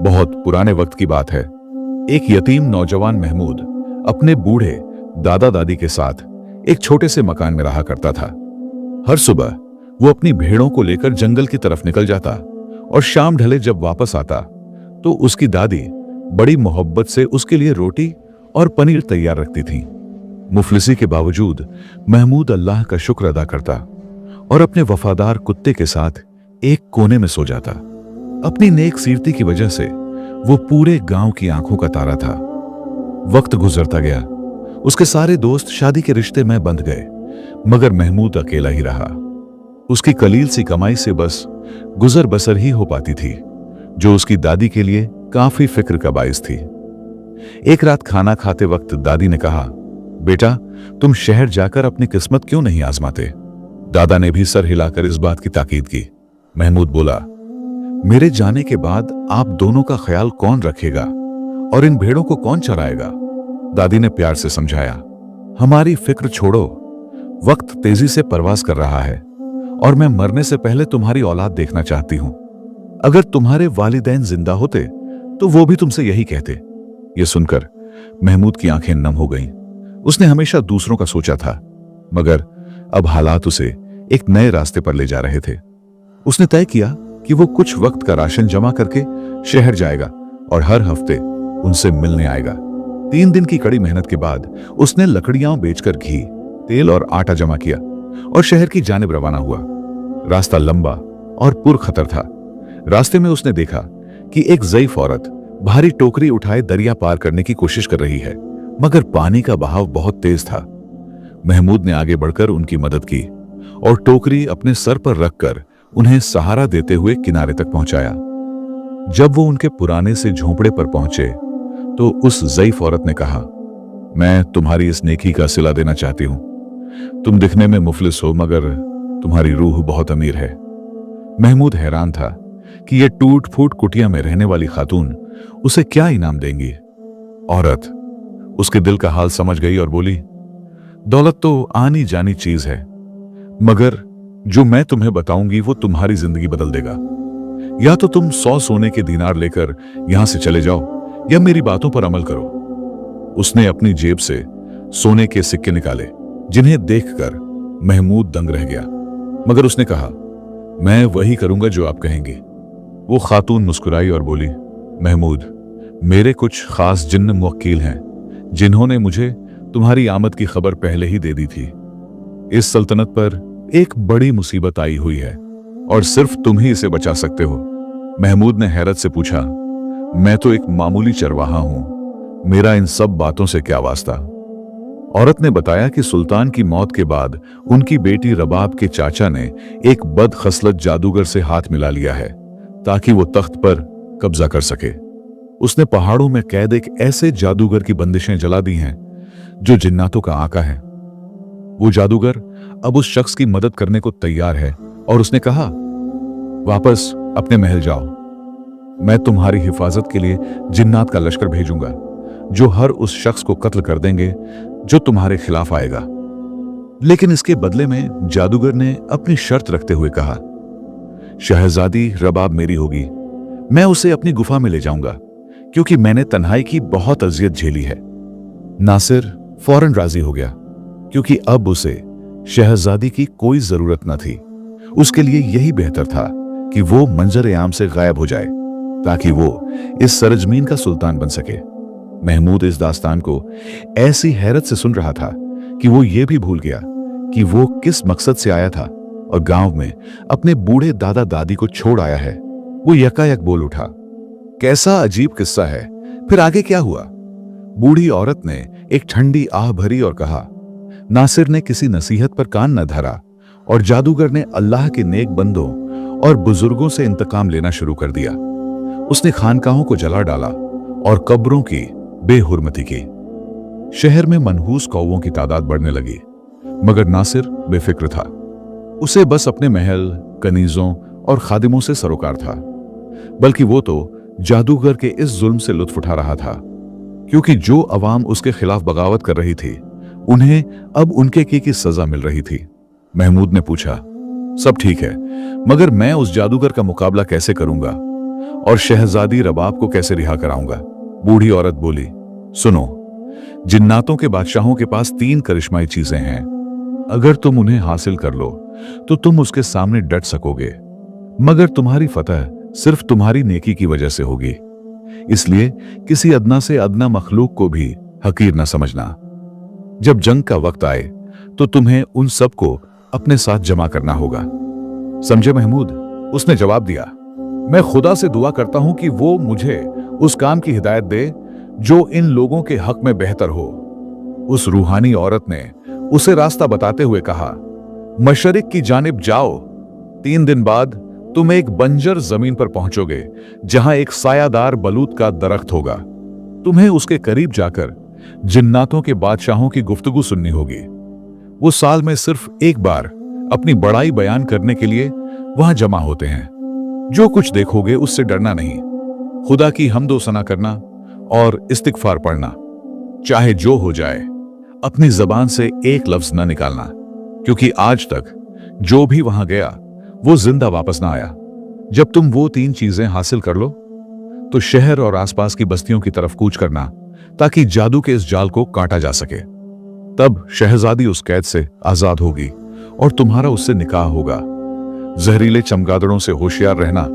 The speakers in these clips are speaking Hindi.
बहुत पुराने वक्त की बात है। एक यतीम नौजवान महमूद अपने बूढ़े दादा दादी के साथ एक छोटे से मकान में रहा करता था। हर सुबह वो अपनी भेड़ों को लेकर जंगल की तरफ निकल जाता और शाम ढले जब वापस आता तो उसकी दादी बड़ी मोहब्बत से उसके लिए रोटी और पनीर तैयार रखती थी। मुफलिसी के बावजूद महमूद अल्लाह का शुक्र अदा करता और अपने वफादार कुत्ते के साथ एक कोने में सो जाता। अपनी नेक सीरती की वजह से वो पूरे गांव की आंखों का तारा था। वक्त गुजरता गया, उसके सारे दोस्त शादी के रिश्ते में बंध गए, मगर महमूद अकेला ही रहा। उसकी कलील सी कमाई से बस गुजर बसर ही हो पाती थी, जो उसकी दादी के लिए काफी फिक्र का बाइस थी। एक रात खाना खाते वक्त दादी ने कहा, बेटा तुम शहर जाकर अपनी किस्मत क्यों नहीं आजमाते? दादा ने भी सर हिलाकर इस बात की ताकीद की। महमूद बोला, मेरे जाने के बाद आप दोनों का ख्याल कौन रखेगा और इन भेड़ों को कौन चराएगा? दादी ने प्यार से समझाया, हमारी फिक्र छोड़ो, वक्त तेजी से परवास कर रहा है और मैं मरने से पहले तुम्हारी औलाद देखना चाहती हूं। अगर तुम्हारे वालिदैन जिंदा होते तो वो भी तुमसे यही कहते। यह सुनकर महमूद की आंखें नम हो गईं। उसने हमेशा दूसरों का सोचा था, मगर अब हालात उसे एक नए रास्ते पर ले जा रहे थे। उसने तय किया कि वो कुछ वक्त का राशन जमा करके शहर जाएगा और हर हफ्ते उनसे मिलने आएगा। 3 दिन की कड़ी मेहनत के बाद उसने लकड़ियां बेचकर घी, तेल और आटा जमा किया और शहर की जानिब रवाना हुआ। रास्ता लंबा और पुरखतर था। रास्ते में उसने देखा कि एक ज़ईफ औरत भारी टोकरी उठाए दरिया पार करने की कोशिश कर रही है, मगर पानी का बहाव बहुत तेज था। महमूद ने आगे बढ़कर उनकी मदद की और टोकरी अपने सर पर रखकर उन्हें सहारा देते हुए किनारे तक पहुंचाया। जब वो उनके पुराने से झोंपड़े पर पहुंचे तो उस ज़ईफ औरत ने कहा, मैं तुम्हारी इस नेकी का सिला देना चाहती हूं। तुम दिखने में मुफलिस हो, मगर तुम्हारी रूह बहुत अमीर है। महमूद हैरान था कि यह टूट फूट कुटिया में रहने वाली खातून उसे क्या इनाम देंगी। औरत उसके दिल का हाल समझ गई और बोली, दौलत तो आनी जानी चीज है, मगर जो मैं तुम्हें बताऊंगी वो तुम्हारी जिंदगी बदल देगा। या तो तुम 100 सोने के दीनार लेकर यहां से चले जाओ या मेरी बातों पर अमल करो। उसने अपनी जेब से सोने के सिक्के निकाले, जिन्हें देखकर महमूद दंग रह गया, मगर उसने कहा, मैं वही करूंगा जो आप कहेंगे। वो खातून मुस्कुराई और बोली, महमूद, मेरे कुछ खास जिन्न मुवक्किल हैं जिन्होंने मुझे तुम्हारी आमद की खबर पहले ही दे दी थी। इस सल्तनत पर एक बड़ी मुसीबत आई हुई है और सिर्फ तुम ही इसे बचा सकते हो। महमूद ने हैरत से पूछा, मैं तो एक मामूली चरवाहा हूं, मेरा इन सब बातों से क्या वास्ता? औरत ने बताया कि सुल्तान की मौत के बाद उनकी बेटी रबाब के चाचा ने एक बदखसलत जादूगर से हाथ मिला लिया है ताकि वो तख्त पर कब्जा कर सके। उसने पहाड़ों में कैद एक ऐसे जादूगर की बंदिशें जला दी हैं जो जिन्नातों का आका है। वो जादूगर अब उस शख्स की मदद करने को तैयार है और उसने कहा, वापस अपने महल जाओ, मैं तुम्हारी हिफाजत के लिए जिन्नात का लश्कर भेजूंगा जो हर उस शख्स को कत्ल कर देंगे जो तुम्हारे खिलाफ आएगा। लेकिन इसके बदले में जादूगर ने अपनी शर्त रखते हुए कहा, शहजादी रबाब मेरी होगी, मैं उसे अपनी गुफा में ले जाऊंगा क्योंकि मैंने तन्हाई की बहुत अजियत झेली है। नासिर फौरन राजी हो गया क्योंकि अब उसे शहजादी की कोई जरूरत न थी। उसके लिए यही बेहतर था कि वो मंजर आम से गायब हो जाए ताकि वो इस सरजमीन का सुल्तान बन सके। महमूद इस दास्तान को ऐसी हैरत से सुन रहा था कि वो ये भी भूल गया कि वो किस मकसद से आया था और गांव में अपने बूढ़े दादा दादी को छोड़ आया है। वो यकायक बोल उठा, कैसा अजीब किस्सा है, फिर आगे क्या हुआ? बूढ़ी औरत ने एक ठंडी आह भरी और कहा, नासिर ने किसी नसीहत पर कान न धरा और जादूगर ने अल्लाह के नेक बंदों और बुजुर्गों से इंतकाम लेना शुरू कर दिया। उसने खानकाहों को जला डाला और कब्रों की बेहुरमती की। शहर में मनहूस कौवों की तादाद बढ़ने लगी, मगर नासिर बेफिक्र था। उसे बस अपने महल, कनीजों और खादिमों से सरोकार था, बल्कि वो तो जादूगर के इस जुल्म से लुत्फ उठा रहा था क्योंकि जो अवाम उसके खिलाफ बगावत कर रही थी उन्हें अब उनके की सजा मिल रही थी। महमूद ने पूछा, सब ठीक है, मगर मैं उस जादूगर का मुकाबला कैसे करूंगा और शहजादी रबाब को कैसे रिहा कराऊंगा? बूढ़ी औरत बोली, सुनो, जिन्नातों के बादशाहों के पास 3 करिश्माई चीजें हैं। अगर तुम उन्हें हासिल कर लो तो तुम उसके सामने डट सकोगे, मगर तुम्हारी फतह सिर्फ तुम्हारी नेकी की वजह से होगी। इसलिए किसी अदना से अदना मखलूक को भी हकीर न समझना। जब जंग का वक्त आए तो तुम्हें उन सबको अपने साथ जमा करना होगा। समझे महमूद? उसने जवाब दिया, मैं खुदा से दुआ करता हूं कि वो मुझे उस काम की हिदायत दे जो इन लोगों के हक में बेहतर हो। उस रूहानी औरत ने उसे रास्ता बताते हुए कहा, मशरिक की जानिब जाओ। 3 दिन बाद तुम एक बंजर जमीन पर पहुंचोगे जहां एक सायादार बलूत का दरख्त होगा। तुम्हें उसके करीब जाकर जिन्नातों के बादशाहों की गुफ्तगू सुननी होगी। वो साल में सिर्फ एक बार अपनी बड़ाई बयान करने के लिए वहां जमा होते हैं। जो कुछ देखोगे उससे डरना नहीं, खुदा की हम्दो सना करना और इस्तिगफार पढ़ना। चाहे जो हो जाए, अपनी जबान से एक लफ्ज न निकालना, क्योंकि आज तक जो भी वहां गया वो जिंदा वापस ना आया। जब तुम वो 3 चीजें हासिल कर लो तो शहर और आसपास की बस्तियों की तरफ कूच करना, ताकि जादू के इस जाल को काटा जा सके। तब शहजादी उस कैद से आजाद होगी और तुम्हारा उससे निकाह होगा। जहरीले चमगादड़ों से होशियार रहना।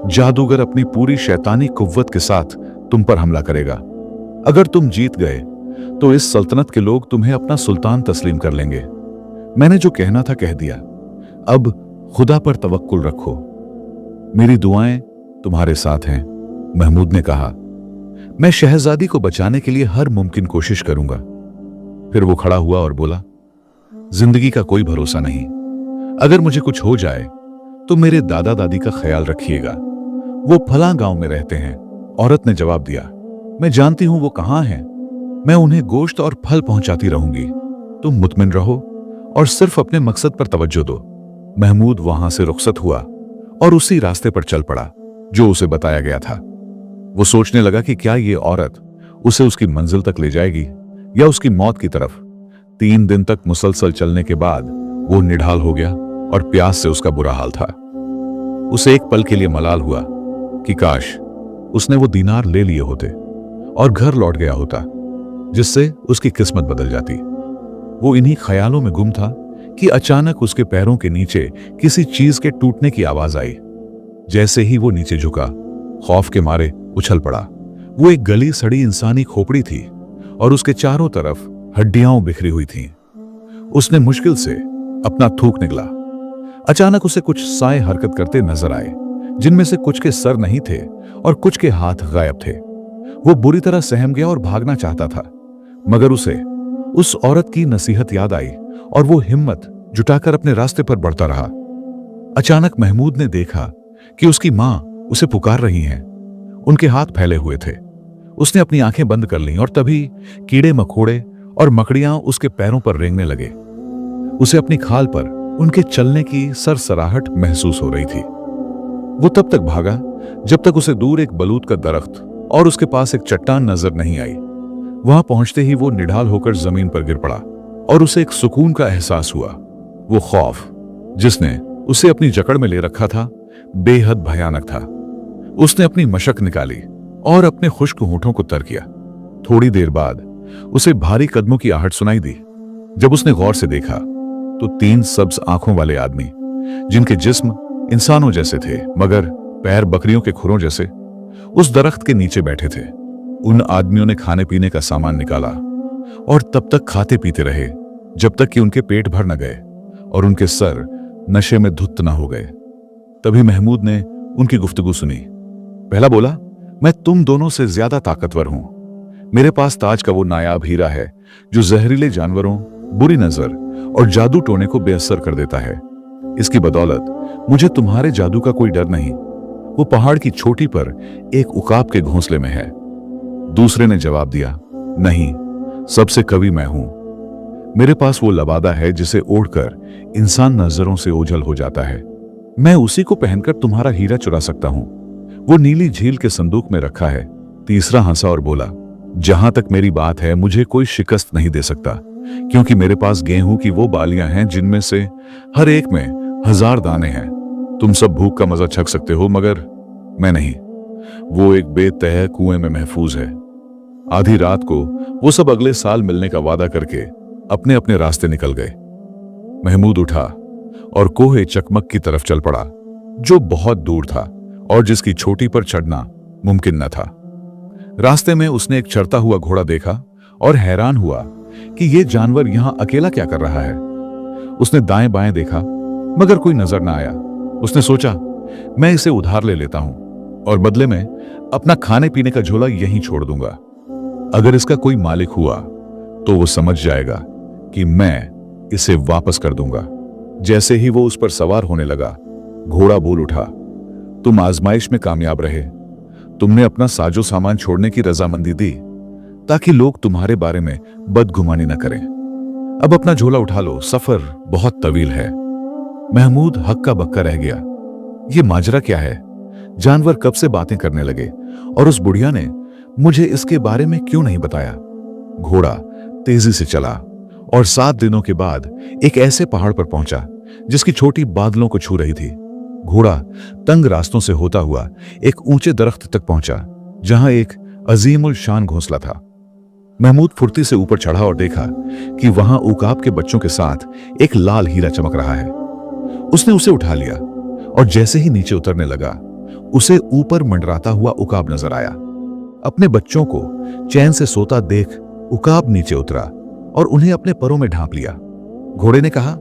जादूगर अपनी पूरी शैतानी कुव्वत के साथ तुम पर हमला करेगा। अगर तुम जीत गए तो इस सल्तनत के लोग तुम्हें अपना सुल्तान तस्लीम कर लेंगे। मैंने जो कहना था कह दिया, अब खुदा पर तवक्कुल रखो। मेरी दुआएं तुम्हारे साथ हैं। महमूद ने कहा, मैं शहजादी को बचाने के लिए हर मुमकिन कोशिश करूंगा। फिर वो खड़ा हुआ और बोला, जिंदगी का कोई भरोसा नहीं। अगर मुझे कुछ हो जाए तो मेरे दादा दादी का ख्याल रखिएगा। वो फलां गांव में रहते हैं। औरत ने जवाब दिया, मैं जानती हूं वो कहां हैं। मैं उन्हें गोश्त और फल पहुंचाती रहूंगी। तुम मुतमिन रहो और सिर्फ अपने मकसद पर तवज्जो दो। महमूद वहां से रुखसत हुआ और उसी रास्ते पर चल पड़ा जो उसे बताया गया था। वो सोचने लगा कि क्या ये औरत उसे उसकी मंजिल तक ले जाएगी या उसकी मौत की तरफ। 3 दिन तक मुसलसल चलने के बाद वो निढाल हो गया और प्यास से उसका बुरा हाल था। उसे एक पल के लिए मलाल हुआ कि काश उसने वो दीनार ले लिए होते और घर लौट गया होता, जिससे उसकी किस्मत बदल जाती। वो इन्हीं ख्यालों में गुम था कि अचानक उसके पैरों के नीचे किसी चीज के टूटने की आवाज आई। जैसे ही वो नीचे झुका, खौफ के मारे उछल पड़ा। वो एक गली सड़ी इंसानी खोपड़ी थी और उसके चारों तरफ हड्डियां बिखरी हुई थीं। उसने मुश्किल से अपना थूक निकला। अचानक उसे कुछ साए हरकत करते नजर आए, जिनमें से कुछ के सर नहीं थे और कुछ के हाथ गायब थे। वो बुरी तरह सहम गया और भागना चाहता था, मगर उसे उस औरत की नसीहत याद आई और वो हिम्मत जुटाकर अपने रास्ते पर बढ़ता रहा। अचानक महमूद ने देखा कि उसकी मां उसे पुकार रही हैं। उनके हाथ फैले हुए थे। उसने अपनी आंखें बंद कर लीं और तभी कीड़े मकोड़े और मकड़ियां उसके पैरों पर रेंगने लगे। उसे अपनी खाल पर उनके चलने की सरसराहट महसूस हो रही थी। वो तब तक भागा जब तक उसे दूर एक बलूत का दरख्त और उसके पास एक चट्टान नजर नहीं आई। वहां पहुंचते ही वो निढाल होकर जमीन पर गिर पड़ा और उसे एक सुकून का एहसास हुआ। वो खौफ जिसने उसे अपनी जकड़ में ले रखा था, बेहद भयानक था। उसने अपनी मशक निकाली और अपने खुश्क होठों को तर किया। थोड़ी देर बाद उसे भारी कदमों की आहट सुनाई दी। जब उसने गौर से देखा तो 3 सब्ज आंखों वाले आदमी, जिनके जिस्म इंसानों जैसे थे मगर पैर बकरियों के खुरों जैसे, उस दरख्त के नीचे बैठे थे। उन आदमियों ने खाने पीने का सामान निकाला और तब तक खाते पीते रहे जब तक कि उनके पेट भर न गए और उनके सर नशे में धुत न हो गए। तभी महमूद ने उनकी गुफ्तगू सुनी। पहला बोला, मैं तुम दोनों से ज्यादा ताकतवर हूं। मेरे पास ताज का वो नायाब हीरा है जो जहरीले जानवरों, बुरी नजर और जादू टोने को बेअसर कर देता है। इसकी बदौलत मुझे तुम्हारे जादू का कोई डर नहीं। वो पहाड़ की चोटी पर एक उकाब के घोंसले में है। दूसरे ने जवाब दिया, नहीं, सबसे कवि मैं हूं। मेरे पास वो लबादा है जिसे ओढ़कर इंसान नजरों से ओझल हो जाता है। मैं उसी को पहनकर तुम्हारा हीरा चुरा सकता हूं। वो नीली झील के संदूक में रखा है। तीसरा हंसा और बोला, जहां तक मेरी बात है मुझे कोई शिकस्त नहीं दे सकता, क्योंकि मेरे पास गेहूं की वो बालियां हैं जिनमें से हर एक में 1000 दाने हैं, तुम सब भूख का मजा छक सकते हो, मगर मैं नहीं। वो एक बेतह कुएं में महफूज है। आधी रात को वो सब अगले साल मिलने का वादा करके अपने अपने रास्ते निकल गए। महमूद उठा और कोहे चकमक की तरफ चल पड़ा, जो बहुत दूर था और जिसकी चोटी पर चढ़ना मुमकिन न था। रास्ते में उसने एक चरता हुआ घोड़ा देखा और हैरान हुआ कि यह जानवर यहां अकेला क्या कर रहा है। उसने दाएं बाएं देखा, मगर कोई नजर न आया। उसने सोचा, मैं इसे उधार ले लेता हूं और बदले में अपना खाने पीने का झोला यहीं छोड़ दूंगा। अगर इसका कोई मालिक हुआ तो वो समझ जाएगा कि मैं इसे वापस कर दूंगा। जैसे ही वो उस पर सवार होने लगा, घोड़ा बोल उठा, तुम आजमाइश में कामयाब रहे। तुमने अपना साजो सामान छोड़ने की रजामंदी दी ताकि लोग तुम्हारे बारे में बदगुमानी न करें। अब अपना झोला उठा लो, सफर बहुत तवील है। महमूद हक्का बक्का रह गया। ये माजरा क्या है? जानवर कब से बातें करने लगे और उस बुढ़िया ने मुझे इसके बारे में क्यों नहीं बताया? घोड़ा तेजी से चला और 7 दिनों के बाद एक ऐसे पहाड़ पर पहुंचा जिसकी चोटी बादलों को छू रही थी। घोड़ा तंग रास्तों से होता हुआ एक ऊंचे दरख्त तक पहुंचा जहां एक अजीमुल शान घोंसला था। महमूद फुर्ती से ऊपर चढ़ा और देखा कि वहां उकाब के बच्चों के साथ एक लाल हीरा चमक रहा है। उसने उसे उठा लिया और जैसे ही नीचे उतरने लगा, उसे ऊपर मंडराता हुआ उकाब नजर आया। अपने बच्चों को चैन से सोता देख उकाब नीचे उतरा और उन्हें अपने परों में ढांप लिया। घोड़े ने कहा,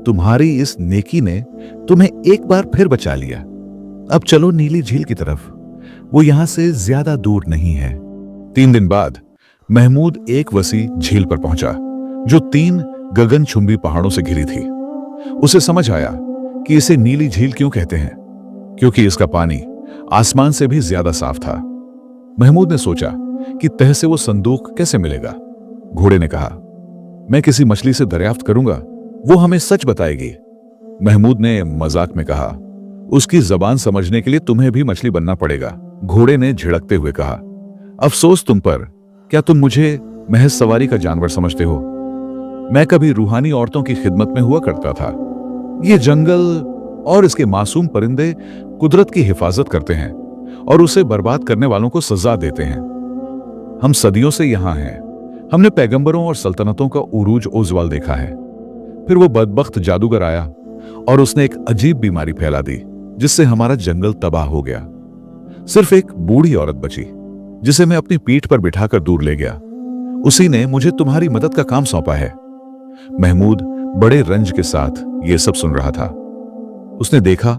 तुम्हारी इस नेकी ने तुम्हें एक बार फिर बचा लिया। अब चलो नीली झील की तरफ, वो यहां से ज्यादा दूर नहीं है। 3 दिन बाद महमूद एक वसी झील पर पहुंचा जो 3 गगनचुंबी पहाड़ों से घिरी थी। उसे समझ आया कि इसे नीली झील क्यों कहते हैं, क्योंकि इसका पानी आसमान से भी ज्यादा साफ था। महमूद ने सोचा कि तह से वो संदूक कैसे मिलेगा। घोड़े ने कहा, मैं किसी मछली से दरियाफ्त करूंगा, वो हमें सच बताएगी। महमूद ने मजाक में कहा, उसकी जबान समझने के लिए तुम्हें भी मछली बनना पड़ेगा। घोड़े ने झिड़कते हुए कहा, अफसोस तुम पर, क्या तुम मुझे महज सवारी का जानवर समझते हो? मैं कभी रूहानी औरतों की खिदमत में हुआ करता था। ये जंगल और इसके मासूम परिंदे कुदरत की हिफाजत करते हैं और उसे बर्बाद करने वालों को सजा देते हैं। हम सदियों से यहां हैं। हमने पैगंबरों और सल्तनतों का उरूज ओजवाल देखा है। फिर वो बदबख्त जादूगर आया और उसने एक अजीब बीमारी फैला दी जिससे हमारा जंगल तबाह हो गया। सिर्फ एक बूढ़ी औरत बची जिसे मैं अपनी पीठ पर बिठाकर दूर ले गया। उसी ने मुझे तुम्हारी मदद का काम सौंपा है। महमूद बड़े रंज के साथ यह सब सुन रहा था। उसने देखा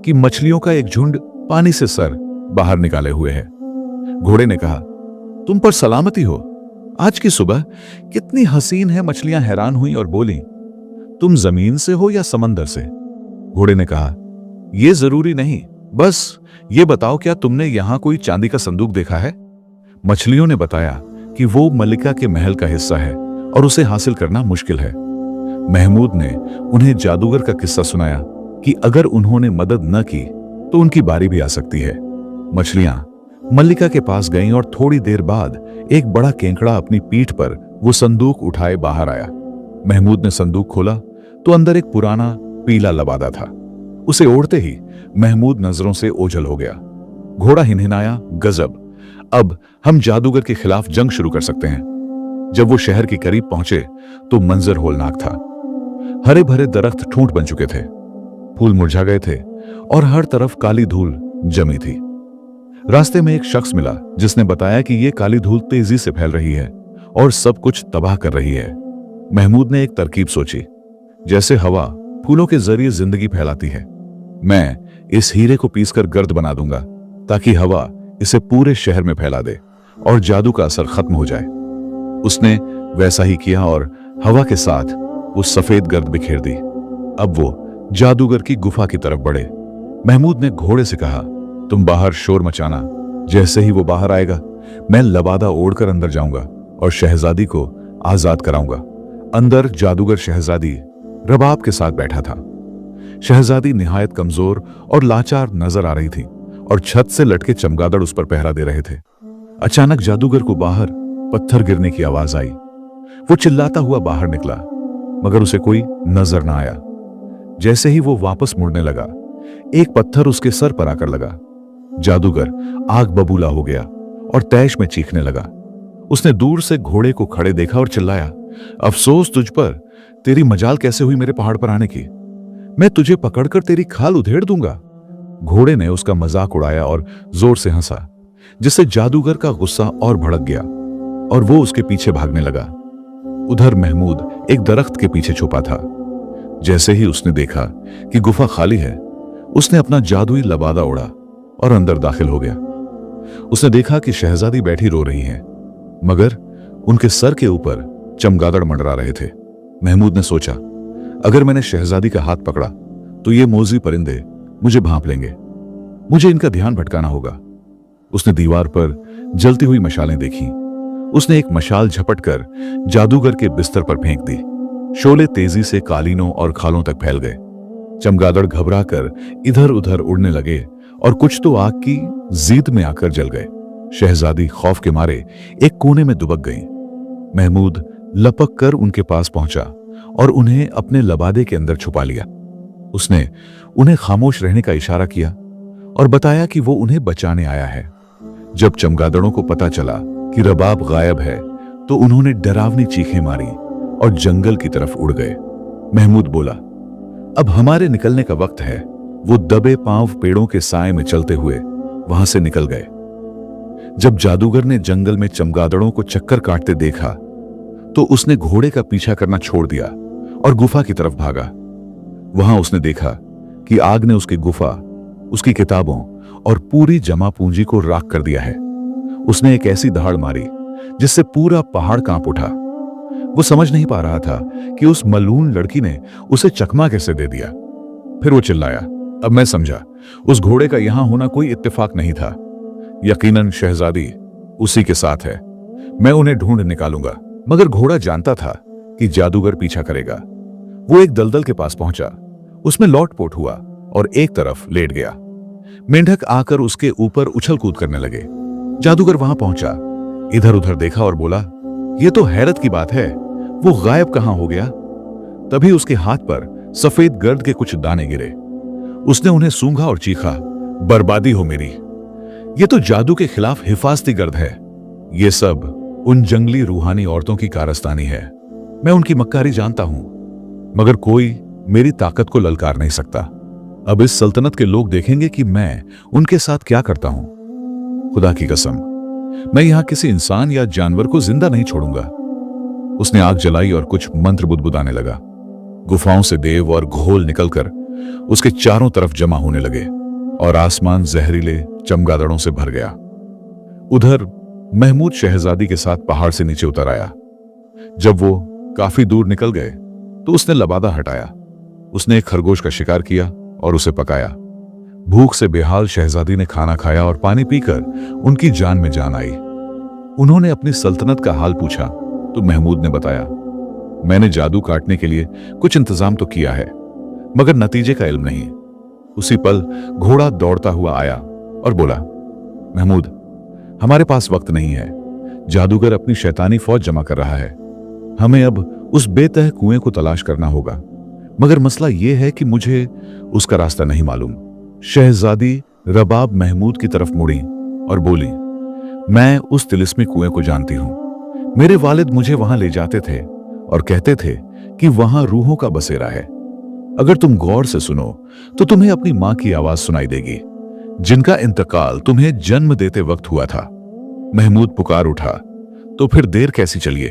कि मछलियों का एक झुंड पानी से सर बाहर निकाले हुए है। घोड़े ने कहा, तुम पर सलामती हो। आज की सुबह कितनी हसीन है। मछलियां हैरान हुई और बोली, तुम जमीन से हो या समंदर से? घोड़े ने कहा, यह जरूरी नहीं, बस ये बताओ, क्या तुमने यहां कोई चांदी का संदूक देखा है? मछलियों ने बताया कि वो मलिका के महल का हिस्सा है और उसे हासिल करना मुश्किल है। महमूद ने उन्हें जादूगर का किस्सा सुनाया कि अगर उन्होंने मदद न की तो उनकी बारी भी आ सकती है। मछलियां मल्लिका के पास गईं और थोड़ी देर बाद एक बड़ा केंकड़ा अपनी पीठ पर वो संदूक उठाए बाहर आया। महमूद ने संदूक खोला तो अंदर एक पुराना पीला लबादा था। उसे ओढ़ते ही महमूद नजरों से ओझल हो गया। घोड़ा हिनहिनाया, गजब, अब हम जादूगर के खिलाफ जंग शुरू कर सकते हैं। जब वो शहर के करीब पहुंचे तो मंजर होलनाक था। हरे भरे दरख्त ठूंठ बन चुके थे, फूल मुरझा गए थे और हर तरफ काली धूल जमी थी। रास्ते में एक शख्स मिला जिसने बताया कि यह काली धूल तेजी से फैल रही है और सब कुछ तबाह कर रही है। महमूद ने एक तरकीब सोची, जैसे हवा फूलों के जरिए जिंदगी फैलाती है। मैं इस हीरे को पीसकर गर्द बना दूंगा ताकि हवा इसे पूरे शहर में फैला दे और जादू का असर खत्म हो जाए। उसने वैसा ही किया और हवा के साथ वो सफेद गर्द बिखेर दी। अब वो जादूगर की गुफा की तरफ बढ़े। महमूद ने घोड़े से कहा, तुम बाहर शोर मचाना। जैसे ही वो बाहर आएगा मैं लबादा ओढ़कर अंदर जाऊंगा और शहजादी को आजाद कराऊंगा। अंदर जादूगर शहजादी रबाब के साथ बैठा था। शहजादी निहायत कमजोर और लाचार नजर आ रही थी और छत से लटके चमगादड़ उस पर पहरा दे रहे थे। अचानक जादूगर को बाहर पत्थर गिरने की आवाज आई। वो चिल्लाता हुआ बाहर निकला, मगर उसे कोई नजर ना आया। जैसे ही वो वापस मुड़ने लगा, एक पत्थर उसके सर पर आकर लगा। जादूगर आग बबूला हो गया और तैश में चीखने लगा। उसने दूर से घोड़े को खड़े देखा और चिल्लाया, अफसोस तुझ पर, तेरी मजाल कैसे हुई मेरे पहाड़ पर आने की? मैं तुझे पकड़कर तेरी खाल उधेड़ दूंगा। घोड़े ने उसका मजाक उड़ाया और जोर से हंसा, जिससे जादूगर का गुस्सा और भड़क गया और वो उसके पीछे भागने लगा। उधर महमूद एक दरख्त के पीछे छुपा था। जैसे ही उसने देखा कि गुफा खाली है, उसने अपना जादुई लबादा उड़ा और अंदर दाखिल हो गया। उसने देखा कि शहजादी बैठी रो रही हैं, मगर उनके सर के ऊपर चमगादड़ मंडरा रहे थे। महमूद ने सोचा, अगर मैंने शहजादी का हाथ पकड़ा तो ये मोजी परिंदे मुझे भांप लेंगे। मुझे इनका ध्यान भटकाना होगा। उसने दीवार पर जलती हुई मशालें देखी। उसने एक मशाल झपटकर जादूगर के बिस्तर पर फेंक दी। शोले तेजी से कालीनों और खालों तक फैल गए। चमगादड़ घबराकर इधर उधर उड़ने लगे और कुछ तो आग की जीद में आकर जल गए। शहजादी खौफ के मारे एक कोने में दुबक गई। महमूद लपक कर उनके पास पहुंचा और उन्हें अपने लबादे के अंदर छुपा लिया। उसने उन्हें खामोश रहने का इशारा किया और बताया कि वो उन्हें बचाने आया है। जब चमगादड़ों को पता चला कि रबाब गायब है तो उन्होंने डरावनी चीखें मारी और जंगल की तरफ उड़ गए। महमूद बोला, अब हमारे निकलने का वक्त है। वो दबे पांव पेड़ों के साए में चलते हुए वहां से निकल गए। जब जादूगर ने जंगल में चमगादड़ों को चक्कर काटते देखा तो उसने घोड़े का पीछा करना छोड़ दिया और गुफा की तरफ भागा। वहां उसने देखा कि आग ने उसकी गुफा, उसकी किताबों और पूरी जमा पूंजी को राख कर दिया है। उसने एक ऐसी दहाड़ मारी जिससे पूरा पहाड़ कांप उठा। वो समझ नहीं पा रहा था कि उस मलून लड़की ने उसे चकमा कैसे दे दिया। फिर वो चिल्लाया, अब मैं समझा, उस घोड़े का यहां होना कोई इत्तेफाक नहीं था। यकीनन शहजादी उसी के साथ है। मैं उन्हें ढूंढ निकालूंगा। मगर घोड़ा जानता था कि जादूगर पीछा करेगा। वो एक दलदल के पास पहुंचा, उसमें लौटपोट हुआ और एक तरफ लेट गया। मेंढक आकर उसके ऊपर उछल कूद करने लगे। जादूगर वहां पहुंचा, इधर उधर देखा और बोला, यह तो हैरत की बात है, वो गायब कहां हो गया? तभी उसके हाथ पर सफेद गर्द के कुछ दाने गिरे। उसने उन्हें सूंघा और चीखा, बर्बादी हो मेरी। ये तो जादू के खिलाफ हिफाजती गर्द है। ये सब उन जंगली रूहानी औरतों की कारस्तानी है। मैं उनकी मक्कारी जानता हूं, मगर कोई मेरी ताकत को ललकार नहीं सकता। अब इस सल्तनत के लोग देखेंगे कि मैं उनके साथ क्या करता हूं। खुदा की कसम, मैं यहां किसी इंसान या जानवर को जिंदा नहीं छोड़ूंगा। उसने आग जलाई और कुछ मंत्र बुदबुदाने लगा। गुफाओं से देव और घोल निकलकर उसके चारों तरफ जमा होने लगे और आसमान जहरीले चमगादड़ों से भर गया। उधर महमूद शहजादी के साथ पहाड़ से नीचे उतर आया। जब वो काफी दूर निकल गए तो उसने लबादा हटाया। उसने एक खरगोश का शिकार किया और उसे पकाया। भूख से बेहाल शहजादी ने खाना खाया और पानी पीकर उनकी जान में जान आई। उन्होंने अपनी सल्तनत का हाल पूछा तो महमूद ने बताया, मैंने जादू काटने के लिए कुछ इंतजाम तो किया है, मगर नतीजे का इल्म नहीं। उसी पल घोड़ा दौड़ता हुआ आया और बोला, महमूद, हमारे पास वक्त नहीं है। जादूगर अपनी शैतानी फौज जमा कर रहा है। हमें अब उस बेतह कुएं को तलाश करना होगा, मगर मसला यह है कि मुझे उसका रास्ता नहीं मालूम। शहजादी रबाब महमूद की तरफ मुड़ी और बोली, मैं उस तिलिस्मी कुएं को जानती हूं। मेरे वालिद मुझे वहां ले जाते थे और कहते थे कि वहां रूहों का बसेरा है। अगर तुम गौर से सुनो तो तुम्हें अपनी मां की आवाज सुनाई देगी, जिनका इंतकाल तुम्हें जन्म देते वक्त हुआ था। महमूद पुकार उठा, तो फिर देर कैसी चलिए।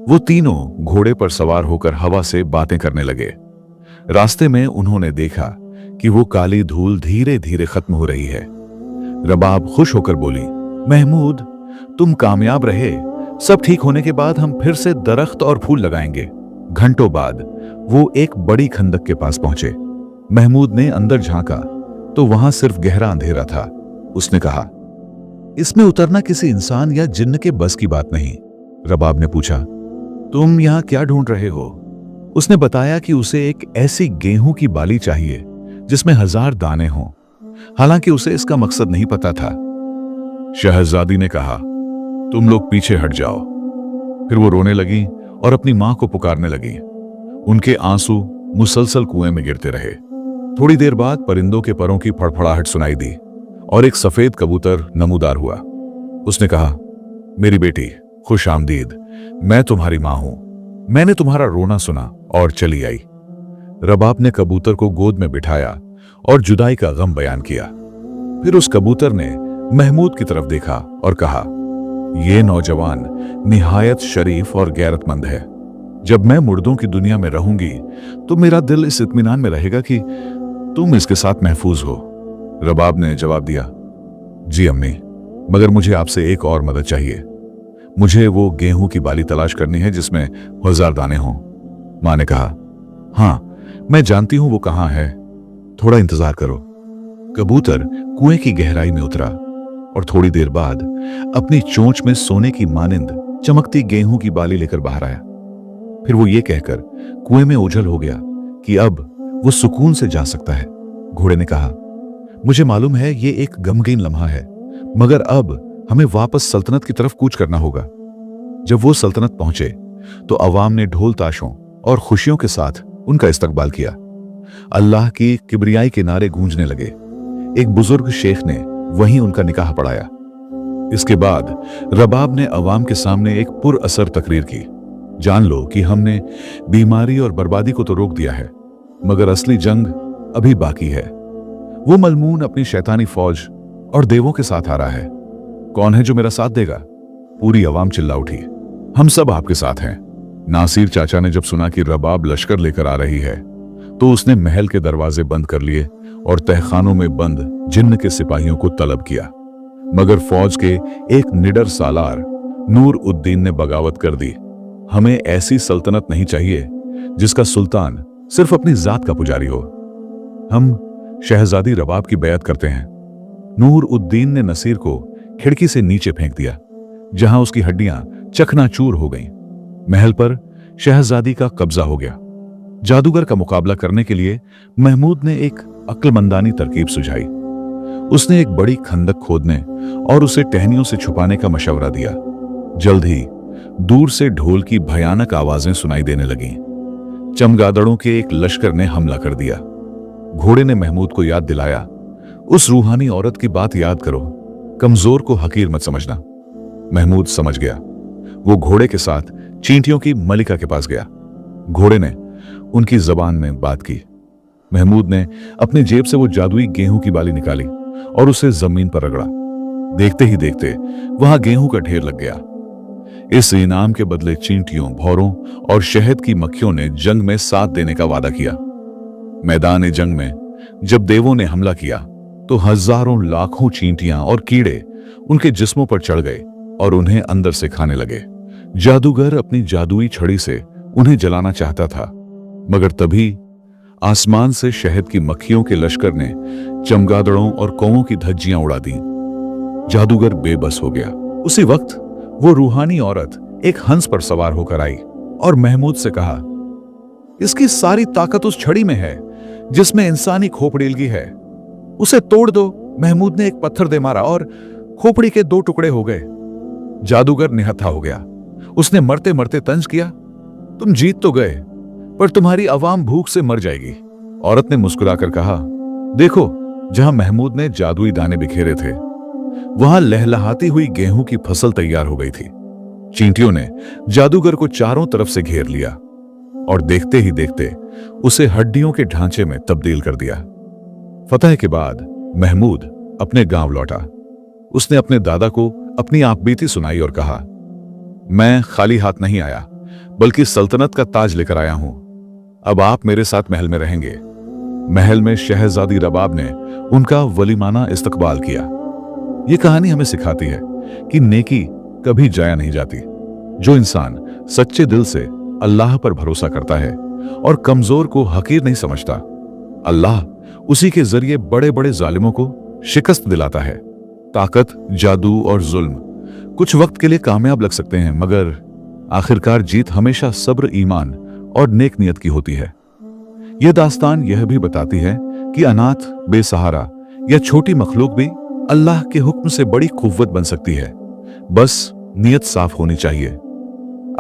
वो तीनों घोड़े पर सवार होकर हवा से बातें करने लगे। रास्ते में उन्होंने देखा कि वो काली धूल धीरे धीरे खत्म हो रही है। रबाब खुश होकर बोली, महमूद, तुम कामयाब रहे। सब ठीक होने के बाद हम फिर से दरख्त और फूल लगाएंगे। घंटों बाद वो एक बड़ी खंदक के पास पहुंचे। महमूद ने अंदर झांका तो वहां सिर्फ गहरा अंधेरा था। उसने कहा, इसमें उतरना किसी इंसान या जिन्न के बस की बात नहीं। रबाब ने पूछा, तुम यहां क्या ढूंढ रहे हो? उसने बताया कि उसे एक ऐसी गेहूं की बाली चाहिए जिसमें 1000 दाने हों। हालांकि उसे इसका मकसद नहीं पता था। शहजादी ने कहा, तुम लोग पीछे हट जाओ। फिर वो रोने लगी और अपनी मां को पुकारने लगी। उनके आंसू मुसलसल कुएं में गिरते रहे। थोड़ी देर बाद परिंदों के परों की फड़फड़ाहट सुनाई दी और एक सफेद कबूतर नमूदार हुआ। उसने कहा, मेरी बेटी, खुश आमदीद, मैं तुम्हारी मां हूं। मैंने तुम्हारा रोना सुना और चली आई। रबाब ने कबूतर को गोद में बिठाया और जुदाई का गम बयान किया। फिर उस कबूतर ने महमूद की तरफ देखा और कहा, यह नौजवान निहायत शरीफ और गैरतमंद है। जब मैं मुर्दों की दुनिया में रहूंगी तो मेरा दिल इस इत्मीनान में रहेगा कि तुम इसके साथ महफूज हो। रबाब ने जवाब दिया, जी अम्मी, मगर मुझे आपसे एक और मदद चाहिए। मुझे वो गेहूं की बाली तलाश करनी है जिसमें 1000 दाने हों। मां ने कहा, हाँ, मैं जानती हूं वो कहां है, थोड़ा इंतजार करो। कबूतर कुएं की गहराई में उतरा और थोड़ी देर बाद अपनी चोंच में सोने की मानिंद चमकती गेहूं की बाली लेकर बाहर आया। फिर वो ये कहकर कुएं में ओझल हो गया कि अब वो सुकून से जा सकता है। घोड़े ने कहा, मुझे मालूम है ये एक गमगीन लम्हा है, मगर अब हमें वापस सल्तनत की तरफ कूच करना होगा। जब वो सल्तनत पहुंचे तो अवाम ने ढोल ताशों और खुशियों के साथ उनका इस्तकबाल किया। अल्लाह की किबरियाई के नारे गूंजने लगे। एक बुजुर्ग शेख ने वहीं उनका निकाह पढ़ाया। इसके बाद रबाब ने अवाम के सामने एक पुरअसर तकरीर की, जान लो कि हमने बीमारी और बर्बादी को तो रोक दिया है, मगर असली जंग अभी बाकी है। वो मलमून अपनी शैतानी फौज और देवों के साथ आ रहा है। कौन है जो मेरा साथ देगा? पूरी अवाम चिल्ला उठी, हम सब आपके साथ हैं। नासिर चाचा ने जब सुना कि रबाब लश्कर लेकर आ रही है तो उसने महल के दरवाजे बंद कर लिए और तहखानों में बंद जिन्न के सिपाहियों को तलब किया। मगर फौज के एक निडर सालार नूर उद्दीन ने बगावत कर दी। हमें ऐसी सल्तनत नहीं चाहिए जिसका सुल्तान सिर्फ अपनी जात का पुजारी हो। हम शहजादी रबाब की बैत करते हैं। नूर उद्दीन ने नसीर को खिड़की से नीचे फेंक दिया, जहां उसकी हड्डियां चकनाचूर हो गईं। महल पर शहजादी का कब्जा हो गया। जादूगर का मुकाबला करने के लिए महमूद ने एक अक्लमंदानी तरकीब सुझाई। उसने एक बड़ी खंदक खोदने और उसे टहनियों से छुपाने का मशवरा दिया। जल्द ही दूर से ढोल की भयानक आवाजें सुनाई देने लगीं। चमगादड़ों के एक लश्कर ने हमला कर दिया। घोड़े ने महमूद को याद दिलाया, उस रूहानी औरत की बात याद करो, कमजोर को हकीर मत समझना। महमूद समझ गया। वो घोड़े के साथ चींटियों की मलिका के पास गया। घोड़े ने उनकी जबान में बात की। महमूद ने अपनी जेब से वो जादुई गेहूं की बाली निकाली और उसे जमीन पर रगड़ा। देखते ही देखते वहां गेहूं का ढेर लग गया। इस इनाम के बदले चींटियों, भौरों और शहद की मक्खियों ने जंग में साथ देने का वादा किया। मैदान जंग में जब देवों ने हमला किया तो हजारों लाखों चींटियां और कीड़े उनके जिस्मों पर चढ़ गए और उन्हें अंदर से खाने लगे। जादूगर अपनी जादुई छड़ी से उन्हें जलाना चाहता था, मगर तभी आसमान से शहद की मक्खियों के लश्कर ने चमगादड़ों और कौवों की धज्जियां उड़ा दी। जादूगर बेबस हो गया। उसी वक्त वो रूहानी औरत एक हंस पर सवार होकर आई और महमूद से कहा, इसकी सारी ताकत उस छड़ी में है जिसमें इंसानी खोपड़ीलगी है, उसे तोड़ दो। महमूद ने एक पत्थर दे मारा और खोपड़ी के 2 टुकड़े हो गए। जादूगर निहत्था हो गया। उसने मरते मरते तंज किया, तुम जीत तो गए, पर तुम्हारी अवाम भूख से मर जाएगी। औरत ने मुस्कुराकर कहा, देखो, जहां महमूद ने जादुई दाने बिखेरे थे वहां लहलहाती हुई गेहूं की फसल तैयार हो गई थी। चींटियों ने जादूगर को चारों तरफ से घेर लिया और देखते ही देखते उसे हड्डियों के ढांचे में तब्दील कर दिया। फतह के बाद महमूद अपने गांव लौटा। उसने अपने दादा को अपनी आपबीती सुनाई और कहा, मैं खाली हाथ नहीं आया, बल्कि सल्तनत का ताज लेकर आया हूं। अब आप मेरे साथ महल में रहेंगे। महल में शहजादी रबाब ने उनका वलीमाना इस्तकबाल किया। यह कहानी हमें सिखाती है कि नेकी कभी जाया नहीं जाती। जो इंसान सच्चे दिल से अल्लाह पर भरोसा करता है और कमजोर को हकीर नहीं समझता, अल्लाह उसी के जरिए बड़े बड़े जालिमों को शिकस्त दिलाता है। ताकत, जादू और जुल्म कुछ वक्त के लिए कामयाब लग सकते हैं, मगर आखिरकार जीत हमेशा सब्र, ईमान और नेक नियत की होती है। यह दास्तान यह भी बताती है कि अनाथ, बेसहारा या छोटी मखलूक भी अल्लाह के हुक्म से बड़ी कुव्वत बन सकती है। बस नियत साफ होनी चाहिए।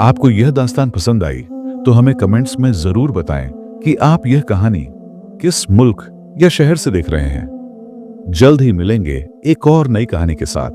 आपको यह दास्तान पसंद आई तो हमें कमेंट्स में जरूर बताएं कि आप यह कहानी किस मुल्क या शहर से देख रहे हैं। जल्द ही मिलेंगे एक और नई कहानी के साथ।